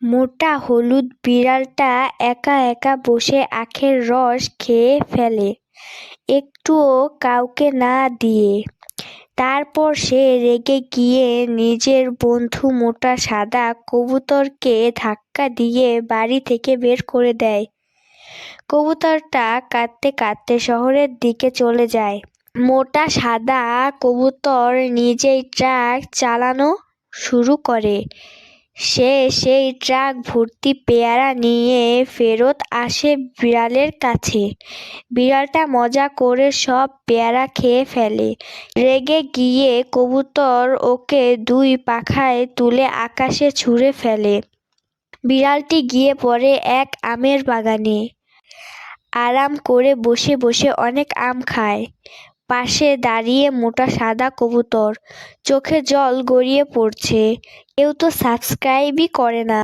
মোটা হলুদ বিড়ালটা একা একা বসে আখের রস খেয়ে ফেলে, একটুও কাউকে না দিয়ে। তারপর সে রেগে গিয়ে নিজের বন্ধু মোটা সাদা কবুতরকে ধাক্কা দিয়ে বাড়ি থেকে বের করে দেয়। কবুতরটা কাঁদতে কাঁদতে শহরের দিকে চলে যায়। মোটা সাদা কবুতর নিজেই ট্রাক চালানো শুরু করে। সে সেই ট্রাক ভর্তি পেয়ারা নিয়ে ফেরত আসে বিড়ালের কাছে। বিড়ালটা মজা করে সব পেয়ারা খেয়ে ফেলে। রেগে গিয়ে কবুতর ওকে দুই পাখায় তুলে আকাশে ছুঁড়ে ফেলে। বিড়ালটি গিয়ে পড়ে এক আমের বাগানে। আরাম করে বসে বসে অনেক আম খায়। পাশে দাঁড়িয়ে মোটা সাদা কবুতর, চোখে জল গড়িয়ে পড়ছে। কেউ তো সাবস্ক্রাইবই করে না।